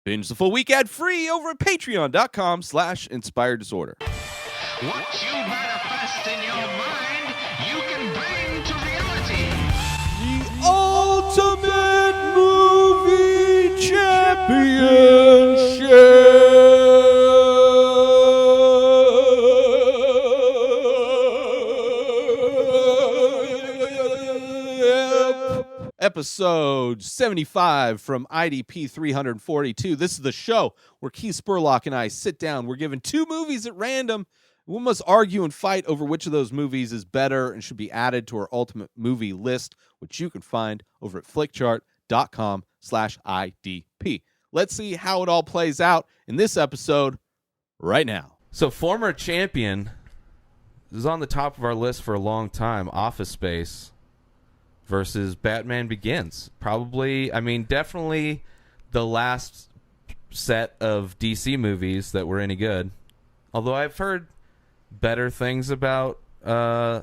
Binge the full week ad-free over at patreon.com/inspireddisorder. What you manifest in your mind, you can bring to reality. The Ultimate Movie Championship. Episode 75 from IDP 342. This is the show where Keith Spurlock and I sit down. We're given two movies at random. We must argue and fight over which of those movies is better and should be added to our ultimate movie list, which you can find over at flickchart.com/IDP. Let's see how it all plays out in this episode right now. So former champion is on the top of our list for a long time, Office Space versus Batman Begins. Definitely the last set of DC movies that were any good. Although I've heard better things about Wonder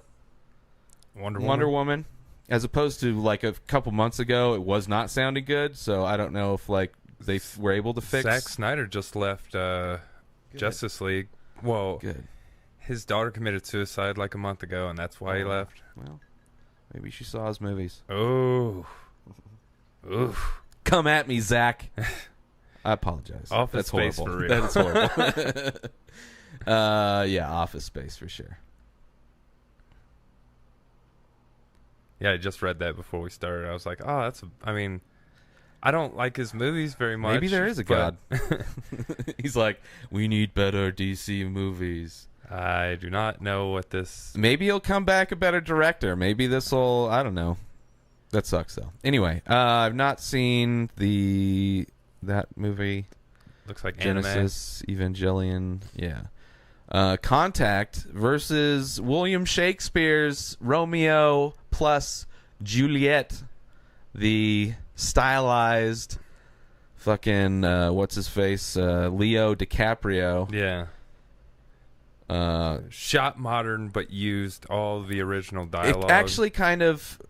Woman, as opposed to like a couple months ago, it was not sounding good. So I don't know if they were able to fix. Zack Snyder just left Justice League. Well, good. His daughter committed suicide like a month ago, and that's why he left. Well, maybe she saw his movies. Oh, oof! Come at me, Zach. I apologize. Office That's Space horrible. for real. That is horrible. Yeah, Office Space for sure. Yeah, I just read that before we started. I was like, oh, I don't like his movies very much. Maybe there is a god. He's like, we need better DC movies. I do not know what this... Maybe he'll come back a better director. Maybe this will... I don't know. That sucks, though. Anyway, I've not seen that movie. Looks like Genesis, Evangelion. Yeah. Contact versus William Shakespeare's Romeo plus Juliet. The stylized fucking... what's-his-face? Leo DiCaprio. Yeah. Shot modern, but used all the original dialogue. It actually kind of,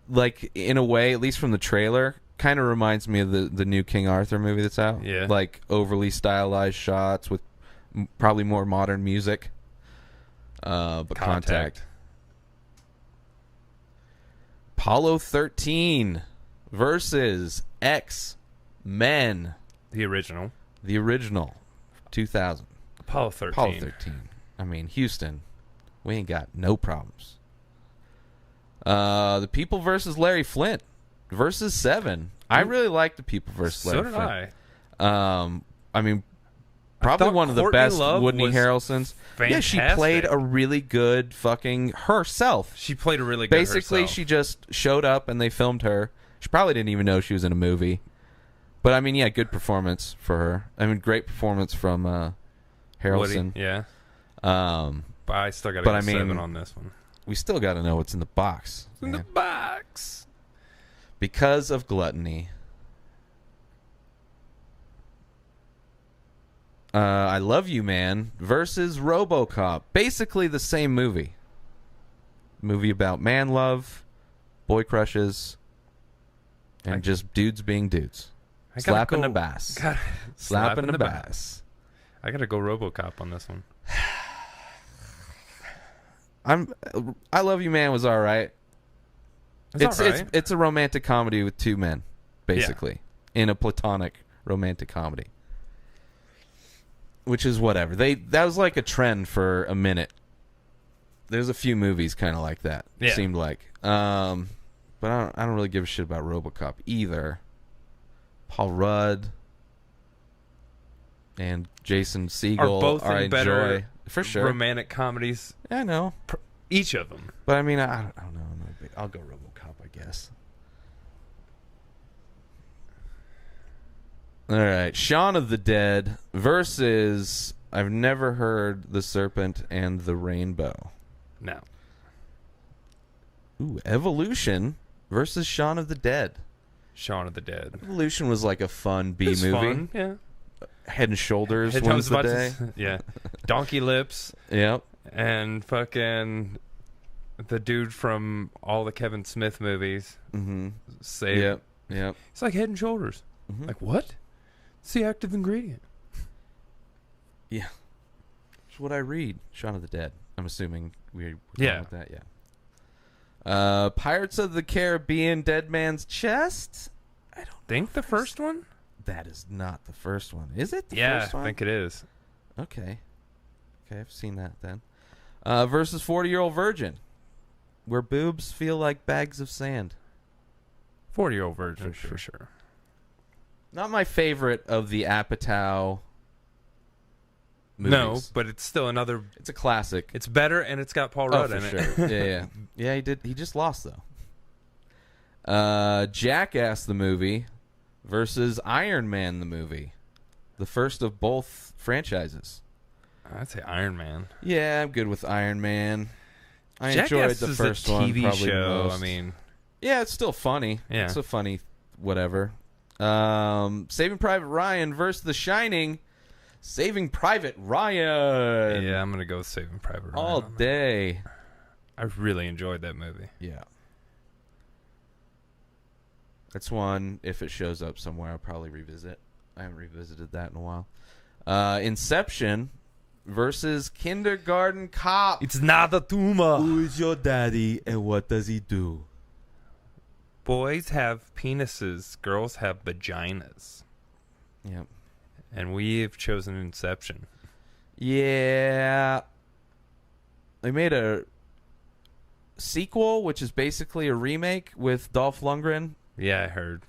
like, in a way, at least from the trailer, kind of reminds me of the new King Arthur movie that's out. Yeah. Like, overly stylized shots with probably more modern music. But Contact. Apollo 13 versus X-Men. The original. 2000. Apollo 13. Apollo 13. I mean, Houston, we ain't got no problems. The People versus Larry Flint versus Seven. I really like the People versus Larry Flint. So did I. Probably one of the Courtney best Love Whitney was Harrelsons. Yeah, she played a really good fucking herself. She played a really good Basically, herself. she just showed up and they filmed her. She probably didn't even know she was in a movie. But, yeah, good performance for her. Great performance from... Harrelson. Woody, yeah. But I still got to go 7 on this one. We still got to know what's in the box. In the box. Because of gluttony. I Love You, Man versus RoboCop. Basically the same movie. Movie about man love, boy crushes, and just dudes being dudes. Slapping the bass. Slapping the bass. I gotta go RoboCop on this one. I Love You, Man was all right. It's a romantic comedy with two men, basically, in a platonic romantic comedy, which is whatever. That was like a trend for a minute. There's a few movies kind of like that. Yeah. Seemed like, but I don't really give a shit about RoboCop either. Paul Rudd and Jason Segel are both in better for sure romantic comedies. I know each of them, but I don't know. I'll go RoboCop, I guess. All right, Shaun of the Dead versus I've never heard The Serpent and the Rainbow. No. Ooh, Evolution versus Shaun of the Dead. Shaun of the Dead. Evolution was like a fun B movie. Fun, yeah. Head and Shoulders wins the day. Yeah. Donkey Lips. Yep. And fucking the dude from all the Kevin Smith movies. Mm-hmm. Yep. It's like Head and Shoulders. Mm-hmm. Like, what? It's the active ingredient. Yeah. It's what I read. Shaun of the Dead. I'm assuming we're Yeah. with that. Yeah. Pirates of the Caribbean, Dead Man's Chest. I don't Think the first one? That is not the first one. Is it the Yeah, first one? I think it is. Okay. Okay, I've seen that then. Versus 40-Year-Old Virgin, where boobs feel like bags of sand. 40-year-old virgin, For for sure. Not my favorite of the Apatow movies. No, but it's still another. It's a classic. It's better, and it's got Paul Oh, Rudd for in sure. it. Yeah. Yeah, he did. He just lost, though. Jackass the movie versus Iron Man the movie. The first of both franchises. I'd say Iron Man. Yeah, I'm good with Iron Man. I Jackass enjoyed the is first a one TV probably show. most. I mean, yeah, it's still funny. Yeah. It's a funny whatever. Saving Private Ryan versus The Shining. Saving Private Ryan. yeah, I'm gonna go with Saving Private Ryan. All on that. day. I really enjoyed that movie. Yeah. That's one, if it shows up somewhere, I'll probably revisit. I haven't revisited that in a while. Inception versus Kindergarten Cop. It's not a tumor. Who is your daddy and what does he do? Boys have penises, girls have vaginas, Yep. and we have chosen Inception. Yeah. They made a sequel, which is basically a remake with Dolph Lundgren. Yeah, I heard.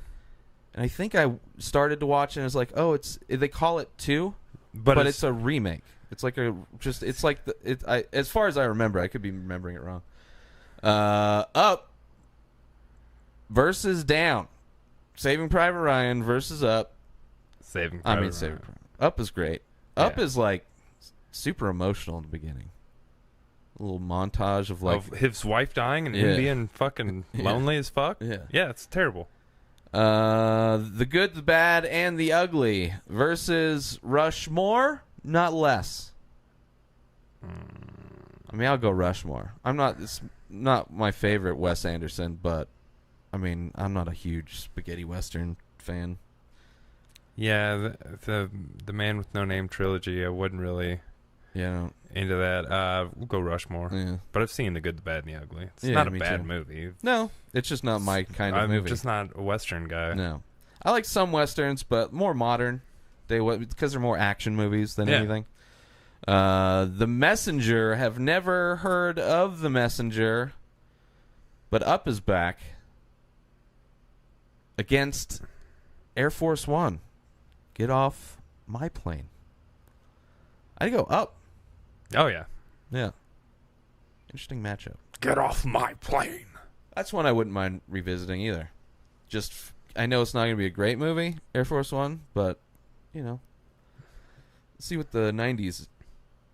And I think I started to watch it and it's like, oh, they call it 2, but it's a remake. It's like as far as I remember, I could be remembering it wrong. Up versus Down. Saving Private Ryan versus Up. Saving I Private mean, Saving Ryan. Private. Up is great. Up Yeah. is like super emotional in the beginning. A little montage of like, Of his wife dying and Yeah. him being fucking Yeah. lonely as fuck. Yeah. Yeah, it's terrible. The Good, the Bad, and the Ugly versus Rushmore, not less. I mean, I'll go Rushmore. It's not my favorite Wes Anderson, but I mean, I'm not a huge spaghetti western fan. Yeah, the Man with No Name trilogy, I wasn't really Yeah, into that. We'll go Rushmore. yeah. But I've seen The Good, the Bad, and the Ugly. It's Yeah, not a me bad too. movie. No, it's just not my kind of I'm movie. just not a Western guy. No, I like some westerns, but more modern. Because they're more action movies than Yeah. anything. The Messenger. Have never heard of The Messenger, but Up is back against Air Force One. Get off my plane. I'd go Up. Oh, yeah. Yeah. Interesting matchup. Get off my plane. That's one I wouldn't mind revisiting either. I know it's not going to be a great movie, Air Force One, but, you know, see what the 90s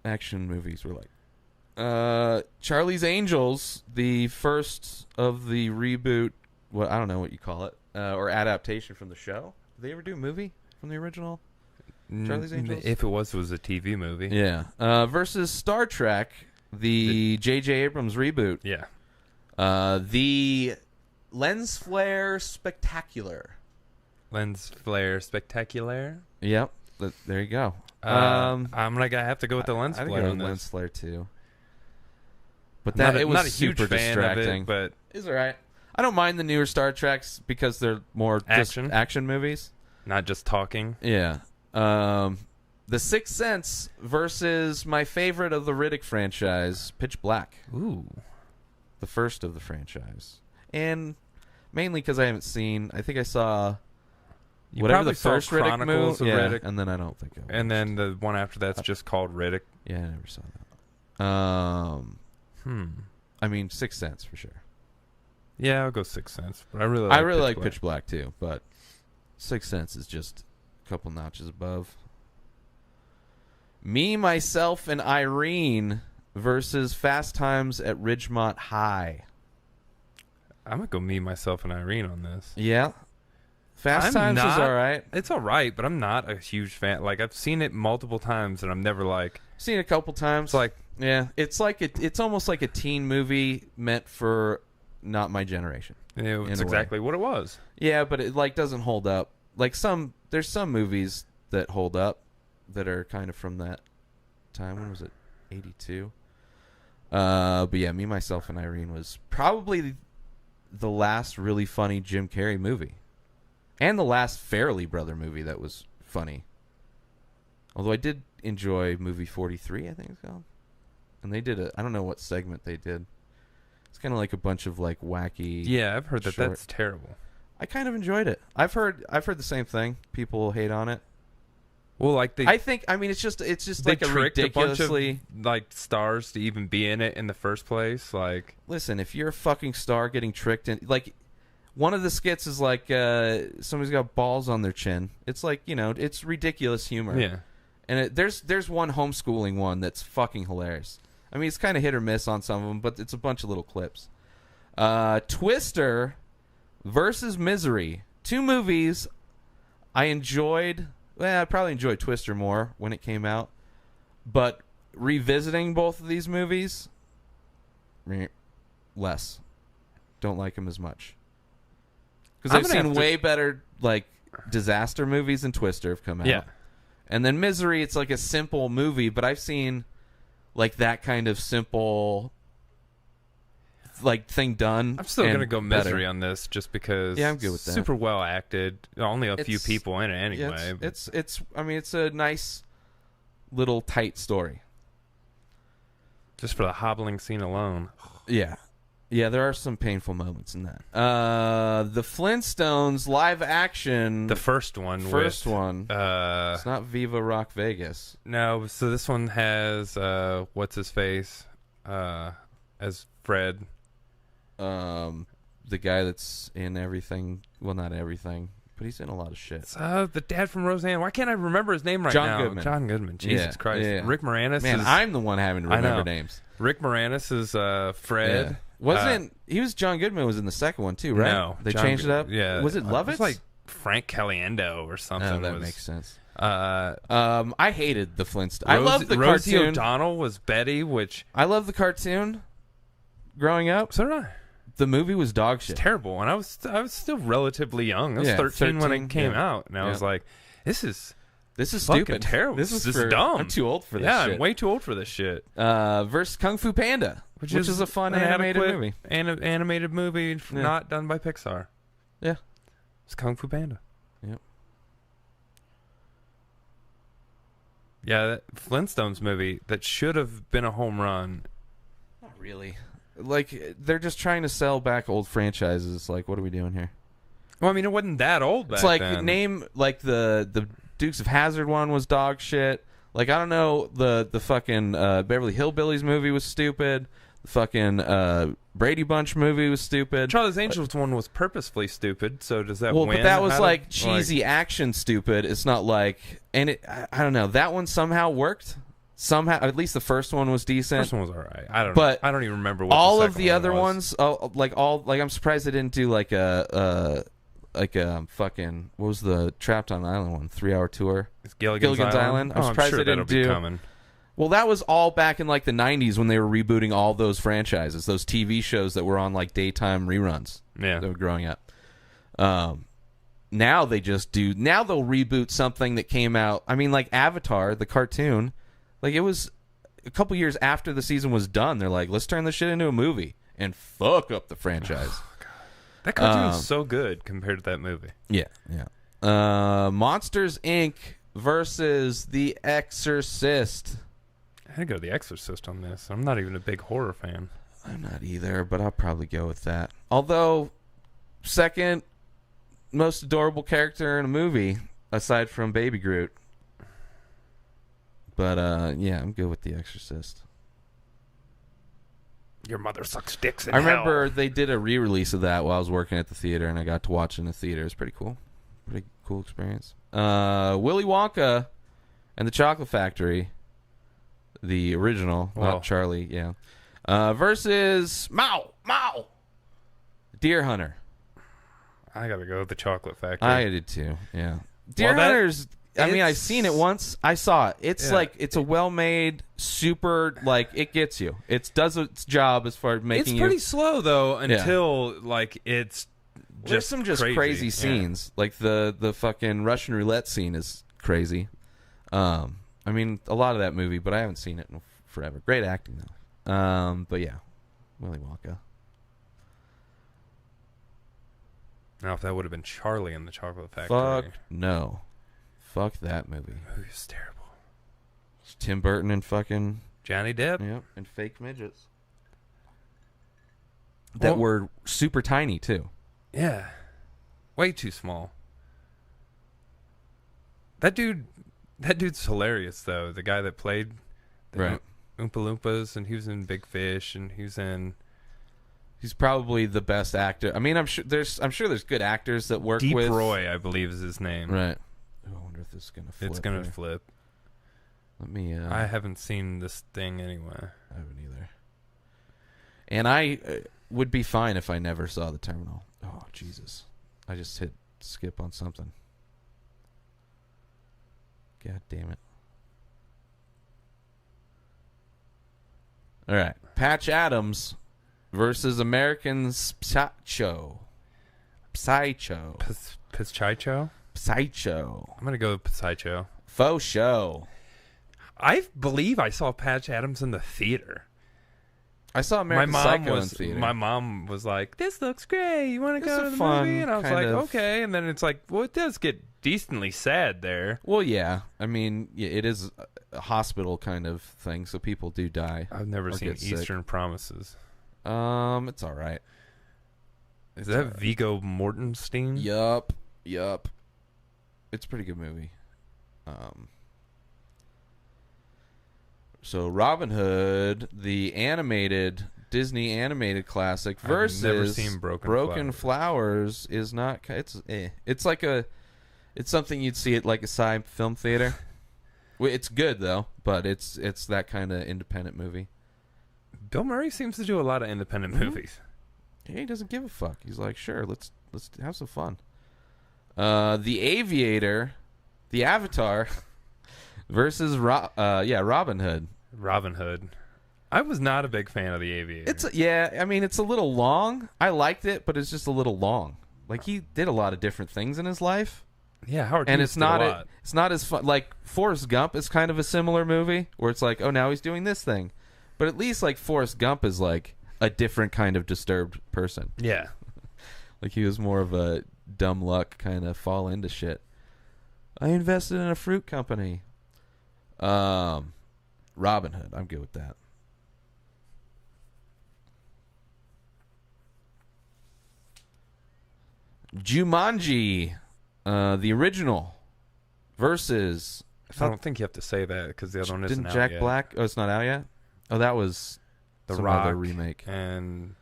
action movies were like. Charlie's Angels, the first of the reboot, I don't know what you call it, or adaptation from the show. Did they ever do a movie from the original Charlie's Angels? If it was a TV movie. Yeah. Versus Star Trek, the J.J. Abrams reboot. Yeah. The Lens Flare Spectacular. Lens Flare Spectacular. Yep. There you go. I'm gonna have to go with the Lens I think Flare I on would this. Lens Flare too. But Not it was not a huge super fan distracting. of it, but It's alright. I don't mind the newer Star Treks because they're more just Action. action movies. not just talking. Yeah. The Sixth Sense versus my favorite of the Riddick franchise, Pitch Black. Ooh. The first of the franchise. And mainly because I haven't seen, I think I saw You whatever probably the first saw Riddick Chronicles movie. of Yeah, Riddick. and then I don't think I watched. And then the one after that's just called Riddick. Yeah, I never saw that. I mean, Sixth Sense for sure. Yeah, I'll go Sixth Sense. But I really like Black. Pitch Black too, but Sixth Sense is just a couple notches above. Me, Myself, and Irene versus Fast Times at Ridgemont High. I'm gonna go me, myself, and Irene on this. Yeah. Fast I'm Times is not- all right. It's all right, but I'm not a huge fan. Like I've seen it multiple times, and I'm never like. Seen it a couple times. It's like yeah, it's like it's almost like a teen movie meant for not my generation. it's In a way. exactly what it was. Yeah, but it like doesn't hold up. Like there's some movies that hold up, that are kind of from that time. When was it? 82. But yeah, Me, Myself, and Irene was probably the last really funny Jim Carrey movie, and the last Farrelly brother movie that was funny. Although I did enjoy movie 43, I think it's called, and they did I don't know what segment they did. It's kind of like a bunch of like wacky. Yeah, I've heard that short. that's terrible. I kind of enjoyed it. I've heard the same thing. People hate on it. Well, like it's just they like a tricked ridiculously a bunch of like stars to even be in it in the first place. Like, listen, if you're a fucking star getting tricked in, like, one of the skits is like somebody's got balls on their chin. It's like, it's ridiculous humor. yeah, And there's one homeschooling one that's fucking hilarious. I mean, it's kind of hit or miss on some of them, but it's a bunch of little clips. Twister versus Misery. 2 movies I enjoyed. Well, I probably enjoyed Twister more when it came out. But revisiting both of these movies, less. Don't like them as much. Because I've seen way better, like, disaster movies than Twister have come out. yeah. And then Misery, it's like a simple movie, but I've seen like that kind of simple like thing done. I'm still gonna go better. Misery on this just because. Yeah, I'm good with that. Super well acted. Only a few people in it anyway. Yeah, it's I mean, it's a nice little tight story. Just for the hobbling scene alone. Yeah. Yeah, there are some painful moments in that. The Flintstones live action. The first one. It's not Viva Rock Vegas. No, so this one has what's his face as Fred. The guy that's in everything. Well, not everything, but he's in a lot of shit. The dad from Roseanne. Why can't I remember his name right John now? Goodman. John Goodman. Jesus Christ. Yeah. Rick Moranis. Man, I'm the one having to remember names. Rick Moranis is Fred. Yeah. He was John Goodman was in the second one too, right? No, they changed it up. Yeah, was it Lovitz? It was like Frank Caliendo or something. Oh, that makes sense. I hated the Flintstones. I love the Rosie cartoon. O'Donnell was Betty, which I love the cartoon. Growing up, so did I. The movie was dog shit. It's terrible, and I was still relatively young. I was 13 when it came out, and I was like, "This is stupid. Terrible. This is dumb. I'm too old for this. Yeah, shit. I'm way too old for this shit." Versus Kung Fu Panda, which is a fun animated movie. Animated movie not done by Pixar. Yeah, it's Kung Fu Panda. Yep. Yeah, that Flintstones movie that should have been a home run. Not really. Like, they're just trying to sell back old franchises. Like, what are we doing here? Well, I mean, it wasn't that old back it's like then. Name like the Dukes of Hazzard one was dog shit. Like, I don't know, the fucking Beverly Hillbillies movie was stupid. The fucking Brady Bunch movie was stupid. Charlie's Angels one was purposefully stupid. So does that win? But that was like cheesy action stupid. It's not like, and I don't know. That one somehow worked. Somehow, at least the first one was decent. First one was all right. I don't know. I don't even remember what all the of the other ones. I'm surprised they didn't do like a fucking, what was the Trapped on Island one? 3-hour tour. It's Gilligan's Island. I'm surprised sure they didn't do. Coming. Well, that was all back in like the 90s when they were rebooting all those franchises, those TV shows that were on like daytime reruns. Yeah, that were growing up. Now they just do. Now they'll reboot something that came out. I mean, like Avatar, the cartoon. Like, it was a couple years after the season was done. They're like, let's turn this shit into a movie and fuck up the franchise. Oh, that cartoon was so good compared to that movie. Yeah, yeah. Monsters, Inc. versus The Exorcist. I'd go The Exorcist on this. I'm not even a big horror fan. I'm not either, but I'll probably go with that. Although, second most adorable character in a movie, aside from Baby Groot. But, yeah, I'm good with The Exorcist. Your mother sucks dicks in I remember they did a re-release of that while I was working at the theater, and I got to watch it in the theater. It was pretty cool. Pretty cool experience. Willy Wonka and the Chocolate Factory, the original, not Charlie, yeah. Versus Mao, Deer Hunter. I gotta go with the Chocolate Factory. I did too, yeah. Deer Hunter's... I mean, I've seen it once. I saw it. It's like, it's a well-made, super, like, it gets you. It does its job as far as making you... It's pretty slow, though, until, like, it's just There's some just crazy scenes. Like, the fucking Russian roulette scene is crazy. I mean, a lot of that movie, but I haven't seen it in forever. Great acting though. But yeah, Willy Wonka. Now, if that would have been Charlie in the Chocolate Factory. Fuck no. Fuck that movie. That movie was terrible. It's Tim Burton and fucking Johnny Depp. yep, and fake midgets that were super tiny too. Yeah. Way too small. That dude's hilarious though. The guy that played the Right. Oompa Loompas, and he was in Big Fish, and he was in He's probably the best actor. I mean, I'm sure there's good actors that work Deep with Roy, I believe is his name. Right. Oh, I wonder if this is gonna flip. It's gonna here. flip. Let me. I haven't seen this thing anyway. I haven't either. And I would be fine if I never saw The Terminal. Oh Jesus! I just hit skip on something. God damn it! All right, Patch Adams versus American Psycho. Psycho. Pizzaicho? Psycho. I'm gonna go with Pizzaicho. Faux show. I believe I saw Patch Adams in the theater. I saw American Psycho in theater. My mom was like, "This looks great. You want to go It's to a the fun movie?" And I was kind like, of- "Okay." And then it's like, well, it does get decently sad there. Well, yeah. I mean, yeah, it is a hospital kind of thing, so people do die. I've never Or seen get sick. Eastern Promises. It's all right. Is that Viggo Mortensen? Yup. It's a pretty good movie. So Robin Hood, the Disney animated classic, versus I've never seen Broken Flowers is not. It's like it's something you'd see at like a sci film theater. It's good though, but it's that kind of independent movie. Bill Murray seems to do a lot of independent movies. Yeah, he doesn't give a fuck. He's like, sure, let's have some fun. The Aviator, the Avatar, versus Robin Hood. Robin Hood. I was not a big fan of The Aviator. I mean, it's a little long. I liked it, but it's just a little long. Like, he did a lot of different things in his life. Yeah, Howard And Hughes it's did not a lot. it's not as fun. Like, Forrest Gump is kind of a similar movie where it's like, oh, now he's doing this thing. But at least, like, Forrest Gump is like a different kind of disturbed person. Yeah. Like, he was more of a dumb luck kind of fall into shit. I invested in a fruit company. Robin Hood. I'm good with that. Jumanji, the original, versus. I don't think you have to say that because the other one isn't Didn't out Jack yet. Black? Oh, it's not out yet. Oh, that was The some Rock other remake. and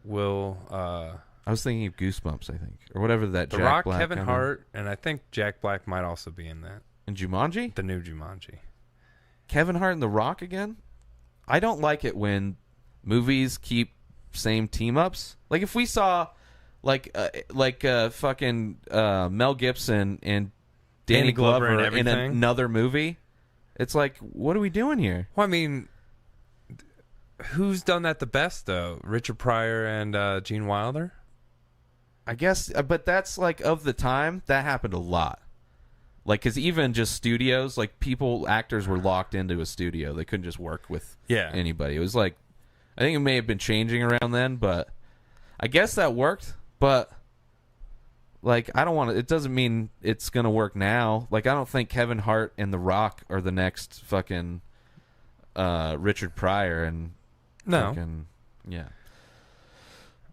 Will I was thinking of Goosebumps, I think, or whatever that. The Jack Rock, Black Kevin kinda- Hart, and I think Jack Black might also be in that. and Jumanji. The new Jumanji. Kevin Hart and The Rock again. I don't like it when movies keep same team ups. Like if we saw fucking Mel Gibson and Danny Glover and in everything. another movie, it's like, what are we doing here? Well, I mean, who's done that the best though? Richard Pryor and Gene Wilder. I guess, but that's like of the time that happened a lot. Like, because even just studios, like actors were locked into a studio. They couldn't just work with anybody. It was like, I think it may have been changing around then, but I guess that worked. But like, I don't want to. It doesn't mean it's gonna work now. Like, I don't think Kevin Hart and The Rock are the next fucking Richard Pryor and fucking, yeah.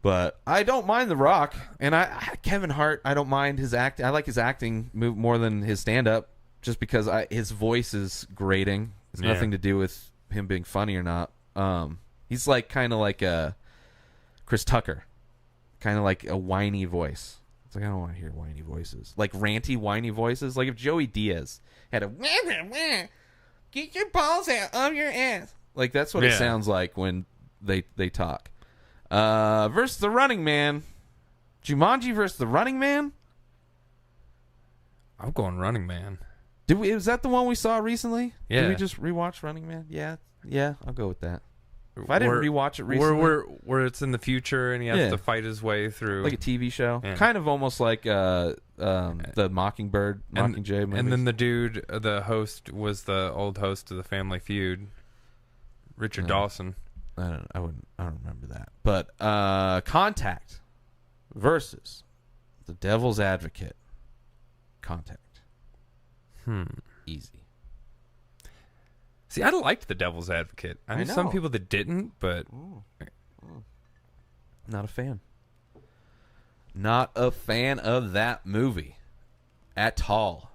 But I don't mind The Rock, and Kevin Hart. I don't mind his acting. I like his acting more than his stand-up, just because his voice is grating. It's nothing to do with him being funny or not. He's like kind of like a Chris Tucker, kind of like a whiny voice. It's like, I don't want to hear whiny voices, like ranty, whiny voices. Like if Joey Diaz had a get your balls out of your ass, like that's what it sounds like when they talk. Versus The Running Man. Jumanji versus The Running Man? I'm going Running Man. Was that the one we saw recently? Yeah. Did we just rewatch Running Man? Yeah, I'll go with that. If I didn't rewatch it recently, where it's in the future and he has to fight his way through, like a TV show, kind of almost like the Mockingjay movies. And then the dude, the host, was the old host of the Family Feud, Richard Dawson. I don't remember that. But Contact versus The Devil's Advocate. Contact. Easy. See, I liked The Devil's Advocate. I know some people that didn't, but not a fan. Not a fan of that movie at all.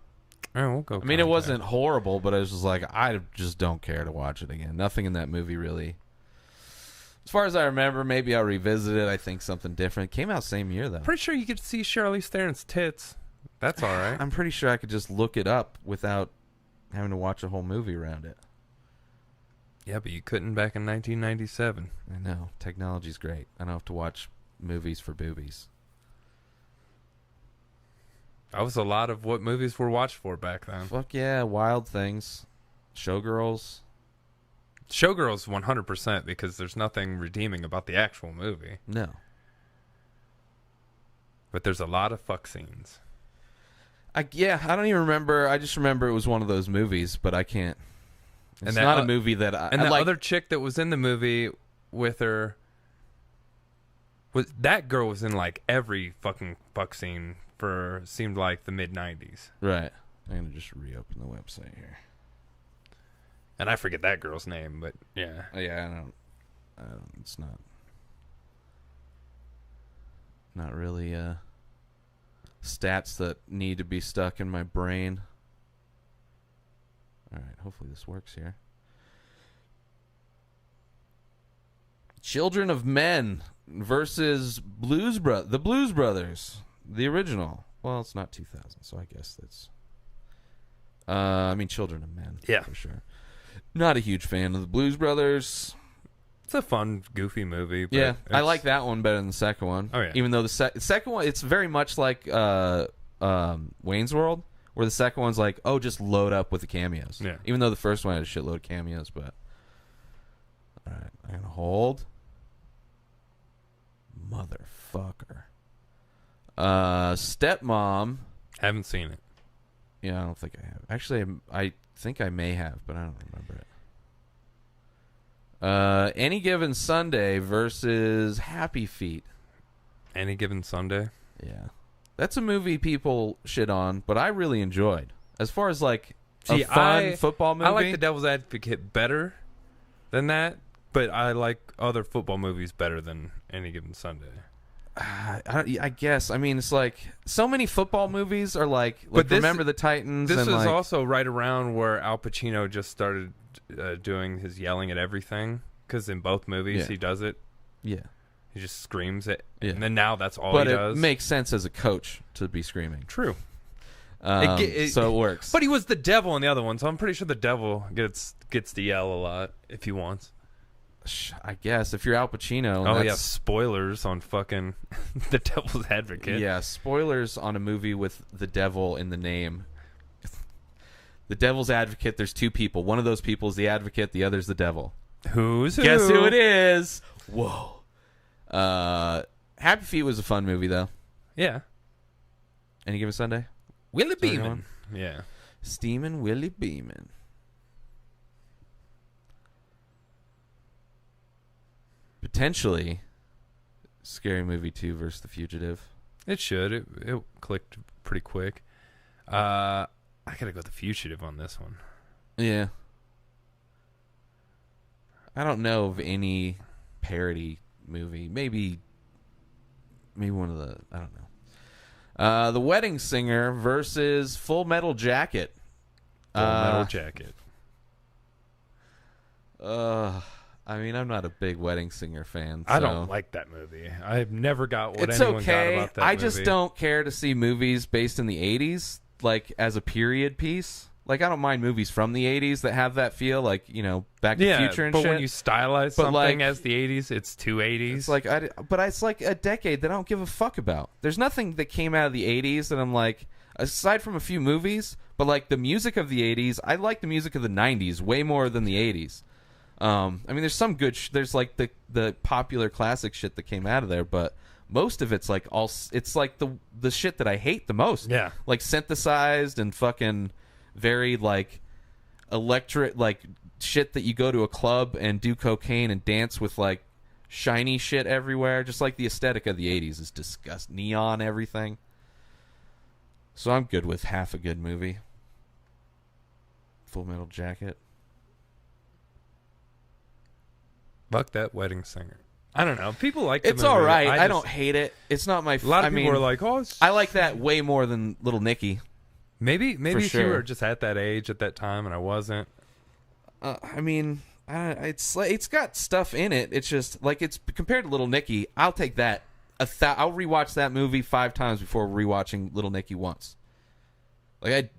Oh, we'll go. I mean, it wasn't horrible, but I was just like, I just don't care to watch it again. Nothing in that movie really. As far as I remember, maybe I'll revisit it. I think something different. Came out same year, though. Pretty sure you could see Charlize Theron's tits. That's all right. I'm pretty sure I could just look it up without having to watch a whole movie around it. Yeah, but you couldn't back in 1997. I know. Technology's great. I don't have to watch movies for boobies. That was a lot of what movies were watched for back then. Fuck yeah. Wild Things. Showgirls. Showgirls 100% because there's nothing redeeming about the actual movie. No. But there's a lot of fuck scenes. I don't even remember. I just remember it was one of those movies, but I can't. It's and not a movie that I... And the like, other chick that was in the movie with her... That girl was in like every fucking fuck scene for seemed like the mid-90s. Right. I'm going to just reopen the website here. And I forget that girl's name, but yeah. Yeah, I don't it's not really stats that need to be stuck in my brain. All right, hopefully this works here. Children of Men versus the Blues Brothers, the original. Well, it's not 2000, so I guess that's... Children of Men. Yeah. For sure. Not a huge fan of the Blues Brothers. It's a fun, goofy movie. But yeah, I like that one better than the second one. Oh, yeah. Even though the second one, it's very much like Wayne's World, where the second one's like, oh, just load up with the cameos. Yeah. Even though the first one had a shitload of cameos, but... All right, I'm going to hold. Motherfucker. Stepmom. Haven't seen it. Yeah, I don't think I have. Actually, I think I may have, but I don't remember it. Any Given Sunday versus Happy Feet. Any Given Sunday? Yeah. That's a movie people shit on, but I really enjoyed. As far as like a fun football movie. I like The Devil's Advocate better than that, but I like other football movies better than Any Given Sunday. I guess. I mean, it's like so many football movies are like Remember the Titans. This and is like, also right around where Al Pacino just started doing his yelling at everything, because in both movies he does it. Yeah. He just screams it. Yeah. And then now that's all but he does. But it makes sense as a coach to be screaming. True. So it works. But he was the devil in the other one, so I'm pretty sure the devil gets to yell a lot if he wants. I guess if you're Al Pacino. Oh yeah, spoilers on fucking The Devil's Advocate. Yeah, spoilers on a movie with the devil in the name. The Devil's Advocate. There's two people. One of those people is the advocate. The other's the devil. Who's who? Guess who it is? Whoa. Happy Feet was a fun movie though. Yeah. Any Given Sunday? Willie Beeman. Yeah. Steamin' Willie Beeman. Potentially Scary Movie 2 versus The Fugitive. It should. It clicked pretty quick. I gotta go with The Fugitive on this one. Yeah. I don't know of any parody movie. Maybe one of the... I don't know. The Wedding Singer versus Full Metal Jacket. Full Metal Jacket. I mean, I'm not a big Wedding Singer fan. So. I don't like that movie. I've never got what it's anyone okay. got about that I movie. just don't care to see movies based in the 80s, like, as a period piece. Like, I don't mind movies from the 80s that have that feel, like, you know, Back to the Future and but shit. when you stylize something as the 80s, it's too 80s. It's like, but it's like a decade that I don't give a fuck about. There's nothing that came out of the 80s that I'm like, aside from a few movies, but like the music of the 80s, I like the music of the 90s way more than the 80s. I mean, there's some good. There's like the popular classic shit that came out of there, but most of it's like it's like the shit that I hate the most. Yeah. Like synthesized and fucking very like electric, like shit that you go to a club and do cocaine and dance with like shiny shit everywhere. Just like the aesthetic of the 80s is disgust, neon everything. So I'm good with half a good movie. Full Metal Jacket. Fuck that Wedding Singer. I don't know. People like the It's movie. all right. I just- don't hate it. It's not my. A lot of people are like, "Oh, it's... I like that way more than Little Nicky. maybe if you sure. were just at that age at that time and I wasn't." I mean, it's like it's got stuff in it. It's just like it's compared to Little Nicky. I'll take that. I'll rewatch that movie 5 times before rewatching Little Nicky once. Like I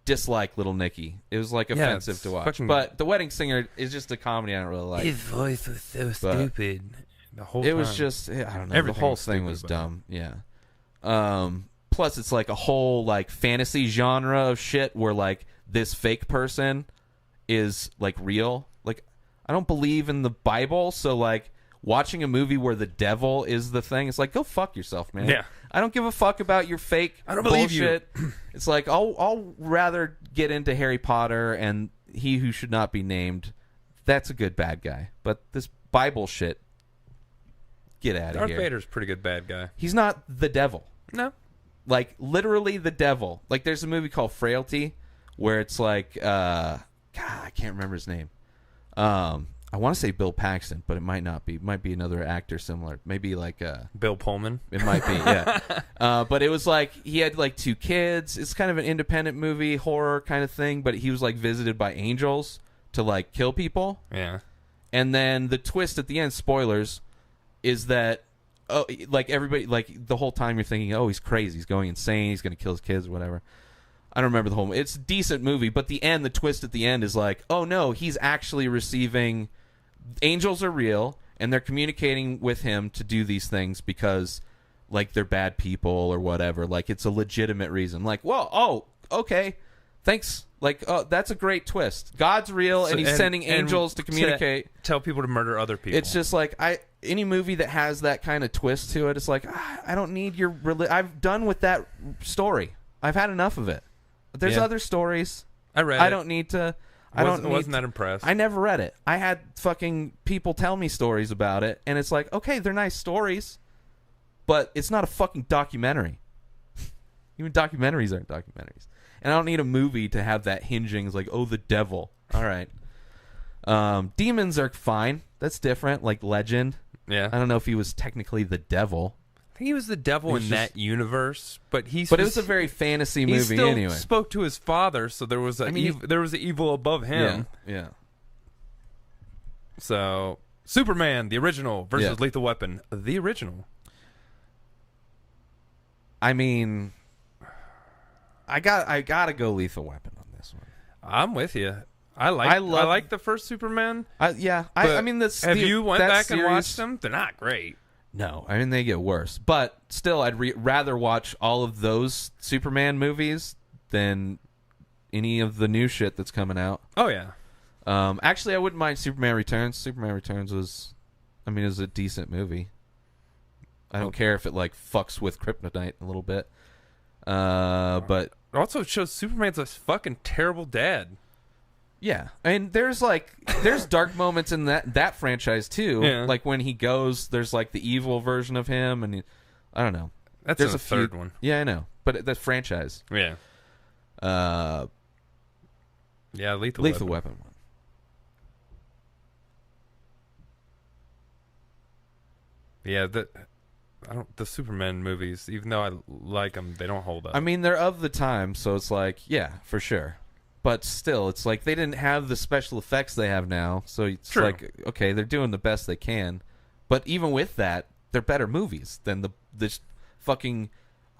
dislike Little Nicky. It was like offensive it's to watch. fucking- But The Wedding Singer is just a comedy I don't really like. His voice was so stupid. The whole It time. was just I don't know. Everything the whole was thing stupid was about dumb. Yeah. Plus, it's like a whole like fantasy genre of shit where like this fake person is like real. Like I don't believe in the Bible, so like watching a movie where the devil is the thing, it's like go fuck yourself, man. Yeah. I don't give a fuck about your fake I don't believe you. bullshit. It's like I'll rather get into Harry Potter and He Who Should Not Be Named. That's a good bad guy. But this Bible shit, get out of Darth here. Vader's a pretty good bad guy. He's not the devil. No. Like literally the devil. Like there's a movie called Frailty where it's like God, I can't remember his name. I want to say Bill Paxton, but it might not be. It might be another actor similar. Maybe like Bill Pullman. it might be, yeah. But it was like he had like 2 kids. It's kind of an independent movie, horror kind of thing, but he was like visited by angels to like kill people. Yeah. And then the twist at the end, spoilers, is that like everybody, like the whole time you're thinking, oh, he's crazy, he's going insane, he's going to kill his kids or whatever. I don't remember the whole. It's a decent movie, but the twist at the end is like, oh no, he's actually receiving. Angels are real, and they're communicating with him to do these things because, like, they're bad people or whatever. Like, it's a legitimate reason. Like, well, oh, okay, thanks. Like, oh, that's a great twist. God's real, and he's sending angels to communicate. Tell people to murder other people. It's just like any movie that has that kind of twist to it. It's like I don't need your. I'm done with that story. I've had enough of it. There's other stories. I read. I don't need to. I wasn't that impressed. I never read it. I had fucking people tell me stories about it, and it's like, okay, they're nice stories, but it's not a fucking documentary. Even documentaries aren't documentaries. And I don't need a movie to have that hinging. It's like, oh, the devil. All right. Demons are fine. That's different. Like Legend. Yeah. I don't know if he was technically the devil. I think he was the devil was in just- that universe, but But it was a very fantasy he movie still anyway. spoke to his father, so there was there was an evil above him. Yeah. So Superman, the original, versus Yeah. Lethal Weapon, the original. I mean, I gotta go Lethal Weapon on this one. I'm with you. I like the first Superman. I but mean, this. Have you went that back and series- watched them? They're not great. No, I mean they get worse. But still, I'd rather watch all of those Superman movies than any of the new shit that's coming out. Oh yeah. Actually, I wouldn't mind Superman Returns. Superman Returns was, I mean, it was a decent movie. I don't care if it like fucks with kryptonite a little bit. But It also shows Superman's a fucking terrible dad. yeah, I mean, there's dark moments in that franchise too. Yeah. Like when he goes, there's like the evil version of him, and I don't know. That's There's the a few- third one. Yeah, I know, but the franchise, Yeah. Yeah, Lethal Weapon one. Yeah, the Superman movies, even though I like them, they don't hold up. I mean, they're of the time, so it's like, yeah, for sure. But still, it's like they didn't have the special effects they have now, so it's True. like, okay, they're doing the best they can. But even with that, they're better movies than the fucking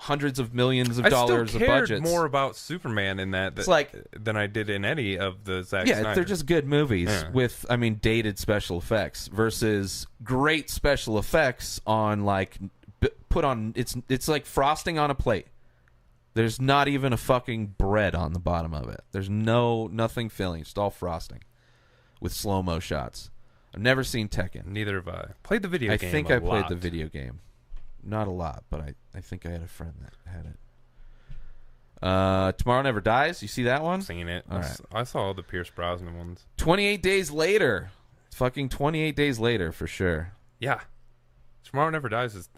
hundreds of millions of dollars I of still cared budgets. more about Superman in that It's like- than I did in any of the Zack Yeah, Snyder. they're just good movies Yeah. with, I mean, dated special effects versus great special effects on like put on. It's like frosting on a plate. There's not even a fucking bread on the bottom of it. There's nothing filling. It's all frosting. with slow-mo shots. I've never seen Tekken. Neither have I. Played the video game. I think I played the video game. Not a lot, but I think I had a friend that had it. Tomorrow Never Dies. You see that one? Seen it. All right. I saw all the Pierce Brosnan ones. 28 Days Later. Fucking 28 Days Later for sure. Yeah. Tomorrow Never Dies is...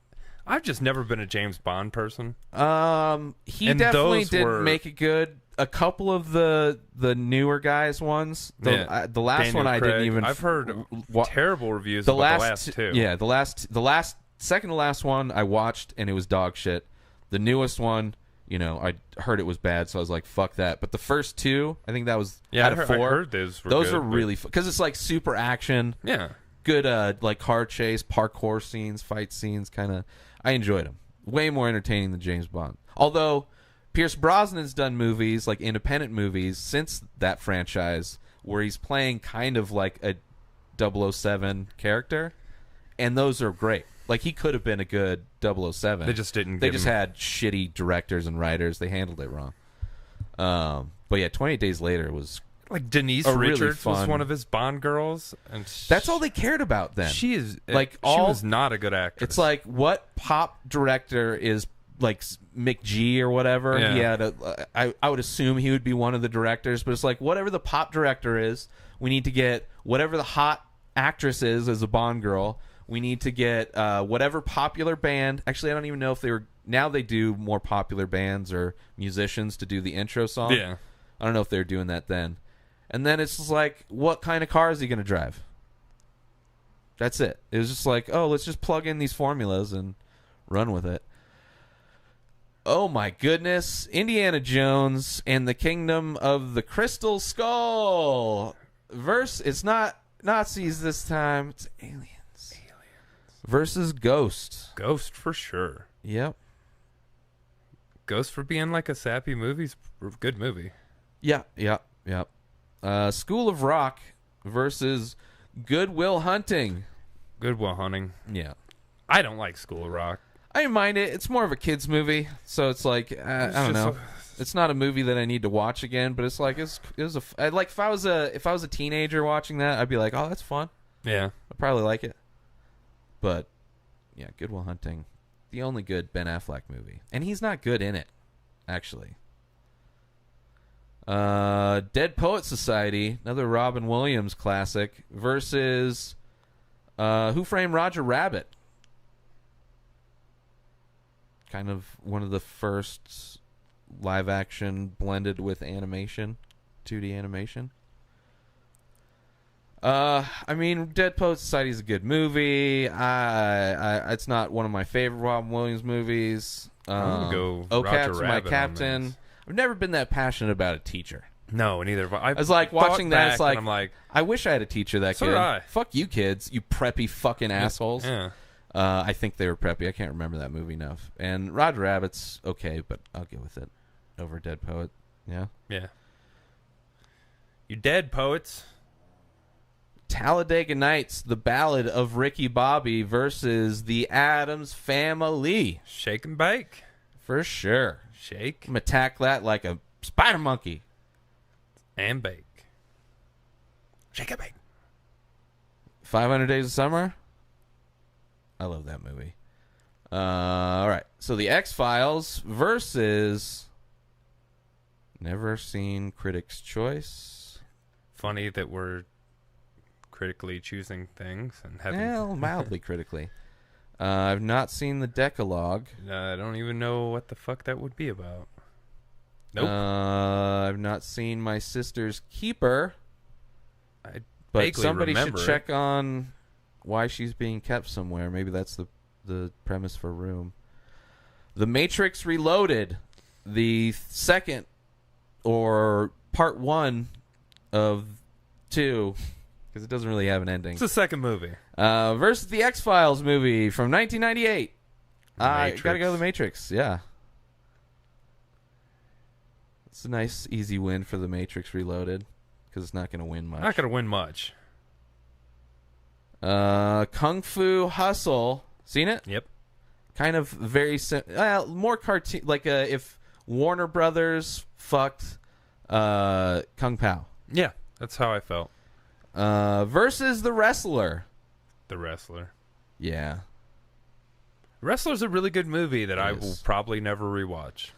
I've just never been a James Bond person. He And definitely those didn't were- make it good. A couple of the newer guys ones. The last Daniel one I didn't Craig. even. I've heard terrible reviews the about last, the last two. Yeah, the last second to last one I watched and it was dog shit. The newest one, I heard it was bad, so I was like, fuck that. But the first two, I think that was out of 4. I heard those were those good, are really because it's like super action. Yeah. Good like car chase, parkour scenes, fight scenes, kind of. I enjoyed them. Way more entertaining than James Bond. Although Pierce Brosnan's done movies, like independent movies, since that franchise where he's playing kind of like a 007 character, and those are great. Like, he could have been a good 007. They just didn't. They just had shitty directors and writers. They handled it wrong. But yeah, 28 Days Later was like Denise a really Richards was fun- one of his Bond girls, and that's all they cared about then. she is like she all. was not a good actress. It's like, what pop director is like McG or whatever? Yeah. He had I would assume he would be one of the directors, but it's like, whatever the pop director is, we need to get whatever the hot actress is as a Bond girl. We need to get whatever popular band. Actually, I don't even know if they were. Now they do more popular bands or musicians to do the intro song. Yeah. I don't know if they were doing that then. And then it's just like, what kind of car is he going to drive? That's it. It was just like, oh, let's just plug in these formulas and run with it. Oh my goodness. Indiana Jones and the Kingdom of the Crystal Skull. It's not Nazis this time. It's aliens. Versus Ghost. Ghost for sure. Yep. Ghost for being like a sappy movie's a good movie. Yeah. School of Rock versus Good Will Hunting. Good Will Hunting. Yeah. I don't like School of Rock. I didn't mind it. It's more of a kid's movie, so it's like I don't know. It's not a movie that I need to watch again, but it's like like if I was a teenager watching that, I'd be like, oh, that's fun. Yeah. I'd probably like it. But yeah, Good Will Hunting, the only good Ben Affleck movie, and he's not good in it, actually. Dead Poet Society, another Robin Williams classic, versus Who Framed Roger Rabbit. Kind of one of the first live action blended with animation, 2D animation. I mean, Dead Poet Society is a good movie. It's not one of my favorite Robin Williams movies. I'm gonna go Oh, Roger Captain, my Rabbit on captain. this. I've never been that passionate about a teacher. No, neither have I. I was like watching that. It's like, I'm like, I wish I had a teacher that So good. did I. Fuck you, kids. You preppy fucking assholes. yeah. I think they were preppy. I can't remember that movie enough. And Roger Rabbit's okay, but I'll go with it over Dead Poet. Yeah. Yeah. You dead poets. Talladega Nights, the Ballad of Ricky Bobby versus the Addams Family. Shake and bake. For sure. Shake I'm going to tackle that like a spider monkey. and bake. Shake and bake. 500 Days of Summer. I love that movie. All right. So the X-Files versus Never Seen Critic's Choice. Funny that we're critically choosing things and having. Well, mildly critically. I've not seen the Decalogue. I don't even know what the fuck that would be about. Nope. I've not seen My Sister's Keeper. I But vaguely somebody should remember it. check on why she's being kept somewhere. Maybe that's the premise for Room. The Matrix Reloaded, the second or part 1 of 2, because it doesn't really have an ending. It's the second movie. Versus the X-Files movie from 1998. I Matrix. gotta go to the Matrix. Yeah. It's a nice, easy win for the Matrix Reloaded, because it's not going to win much. Not gonna win much. Kung Fu Hustle. Seen it? Yep. Kind of very more cartoon. Like if Warner Brothers fucked Kung Pao. Yeah, that's how I felt. Versus The Wrestler. The Wrestler. Yeah. Wrestler's a really good movie that I is. will probably never rewatch.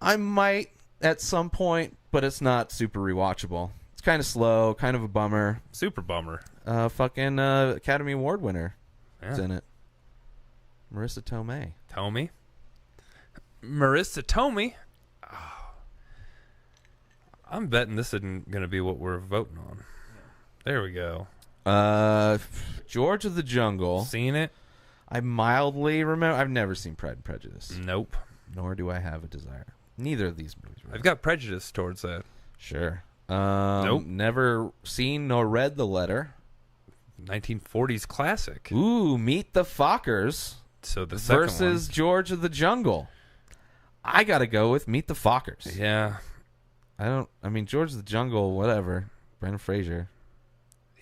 I might at some point, but it's not super rewatchable. It's kind of slow, kind of a bummer. Super bummer. Fucking Academy Award winner is Yeah. in it. Marissa Tomei. Tomei. Marissa Tomei. Oh. I'm betting this isn't going to be what we're voting on. There we go. George of the Jungle. Seen it? I mildly remember. I've never seen Pride and Prejudice, Nope. nor do I have a desire. Neither of these movies. Really. I've got prejudice towards that. Sure. Nope. Never seen nor read The Letter. 1940s classic. Ooh, Meet the Fockers So the second versus George of the Jungle. I gotta go with Meet the Fockers. one. Yeah. I mean, George of the Jungle, whatever. Brendan Fraser.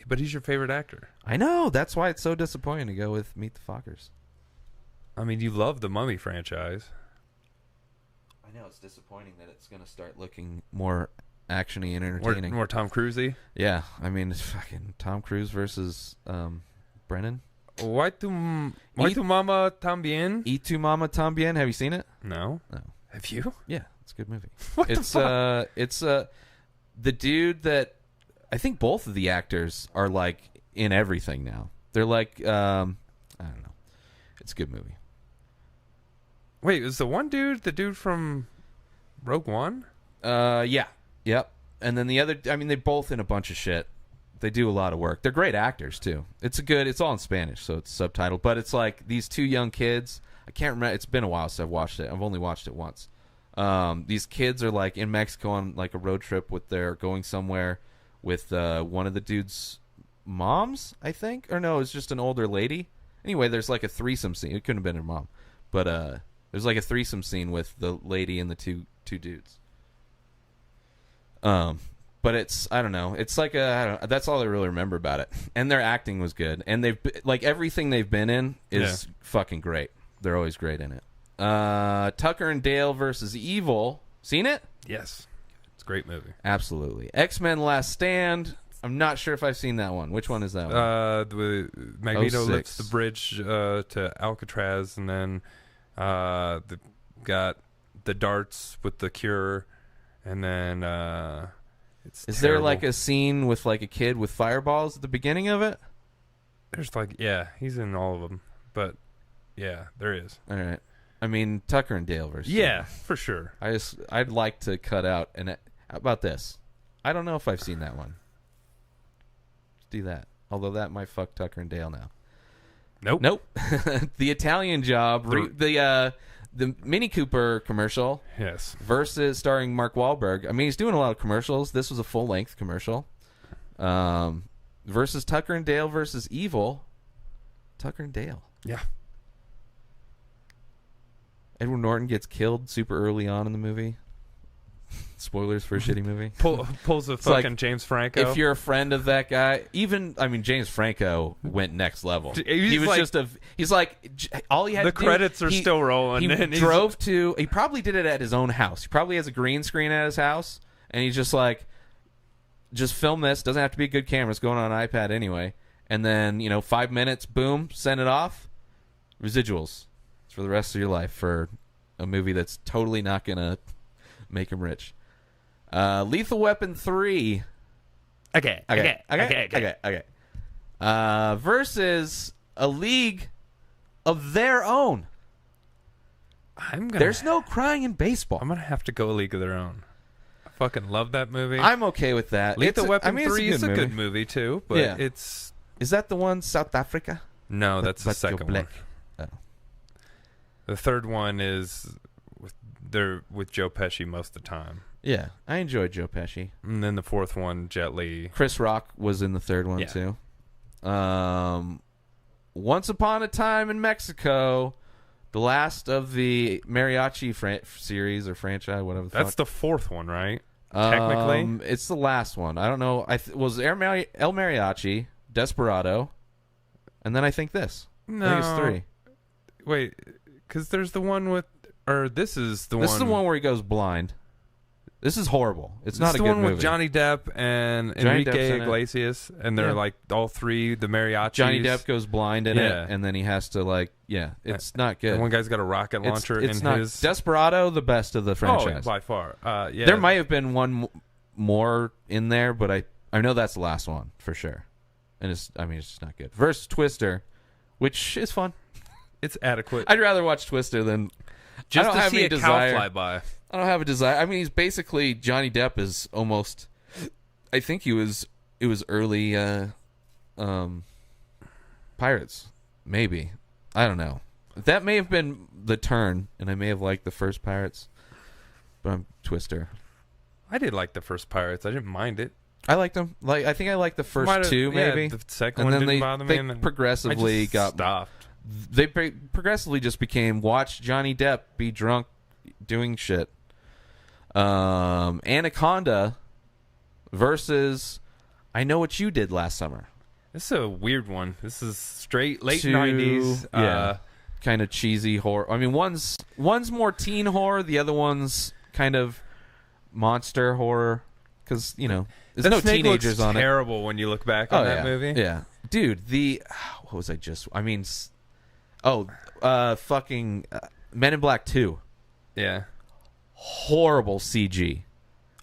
But he's your favorite actor. I know. That's why it's so disappointing to go with Meet the Fockers. I mean, you love the Mummy franchise. I know. It's disappointing that it's going to start looking more actiony and More, entertaining. more Tom Cruise-y. Yeah. I mean, it's fucking Tom Cruise versus Brennan. Why tu mama también? Y tu mama tambien. Have you seen it? No. No. Have you? Yeah. It's a good movie. What it's the fuck? It's the dude that I think both of the actors are like in everything now. They're like I don't know. It's a good movie. Wait, is the one dude the dude from Rogue One? Yeah. Yep. And then the other, I mean, they're both in a bunch of shit. They do a lot of work. They're great actors too. It's all in Spanish, so it's subtitled. But it's like these two young kids. I can't remember. It's been a while since I've watched it. I've only watched it once. These kids are like in Mexico on like a road trip going somewhere with one of the dude's moms, I think. Or no, it's just an older lady. Anyway, there's like a threesome scene. It couldn't have been her mom. But there's like a threesome scene with the lady and the two dudes. But it's, I don't know. It's like that's all I really remember about it. And their acting was good. And they've like everything they've been in is fucking great. They're always great in it. Tucker and Dale versus Evil. Seen it? Yes. It's a great movie. Absolutely. X-Men Last Stand. I'm not sure if I've seen that one. Which one is that one? Magneto 06. lifts the bridge to Alcatraz, and then got the darts with the cure, and then it's Is terrible. there like a scene with like a kid with fireballs at the beginning of it? There's like, yeah, he's in all of them, but yeah, there is. All right. I mean, Tucker and Dale versus Yeah, Evil. for sure. I'd like to cut out how about this? I don't know if I've seen that one. Let's do that. Although that might fuck Tucker and Dale now. Nope. The Italian Job, the Mini Cooper commercial Yes. versus starring Mark Wahlberg. I mean, he's doing a lot of commercials. This was a full length commercial. Versus Tucker and Dale versus Evil. Tucker and Dale. Yeah. Edward Norton gets killed super early on in the movie. Spoilers for a shitty movie. Pulls a like, fucking James Franco. If you're a friend of that guy, James Franco went next level. He was like, he's like, all he had the to do. credits are still rolling. He and he's- drove to, he probably did it at his own house. He probably has a green screen at his house. And he's just like, just film this. Doesn't have to be a good camera. It's going on an iPad anyway. And then, 5 minutes, boom, send it off. Residuals. It's for the rest of your life for a movie that's totally not going to make him rich. Lethal Weapon 3. Okay. Versus A League of Their Own. There's no crying in baseball. I'm gonna have to go A League of Their Own. I fucking love that movie. I'm okay with that. Lethal Weapon 3 it's is a good movie too, but Yeah. it's Is that the one, South Africa? no, that's the But you're second one. black. Oh. The third one is with Joe Pesci most of the time, Yeah, I enjoyed Joe Pesci. and then the fourth one, Jet Li. Chris Rock was in the third one Yeah. too. Once Upon a Time in Mexico, the last of the mariachi series or franchise, whatever. That's the fourth one, right? Technically, it's the last one. I don't know. Was El Mariachi, Desperado, and then I think this. no. I think it's 3. Wait, because there's the one with, or this is the one. This is the one where he goes blind. This is horrible. It's It's not a the good one movie. with Johnny Depp and Johnny Depp's Enrique in it. Iglesias, and they're Yeah. like all three the mariachis. Johnny Depp goes blind in Yeah. it, and then he has to it's not good. And one guy's got a rocket launcher it's in not his. Desperado, the best of the franchise. Oh, by far. Yeah. There might have been one more in there, but I know that's the last one for sure. And it's just not good. Versus Twister, which is fun. It's adequate. I'd rather watch Twister than Just I don't to have see any a desire. cow fly by. I don't have a desire. I mean, he's basically Johnny Depp is almost. I think it was early Pirates, maybe. I don't know. That may have been the turn, and I may have liked the first Pirates, but I'm Twister. I did like the first Pirates. I didn't mind it. I liked them. I think I liked the first two, maybe. Yeah, the second And one then didn't they- bother me. they And then progressively I just got- stopped. They progressively just became watch Johnny Depp be drunk doing shit. Anaconda versus I Know What You Did Last Summer. This is a weird one. This is straight late Two- 90s. yeah. Kind of cheesy horror. I mean, one's more teen horror, the other one's kind of monster horror. Because, there's that no snake teenagers looks on it. terrible when you look back on that yeah. movie. Yeah. Dude, what was I just... I mean... fucking Men in Black 2. Yeah. Horrible CG.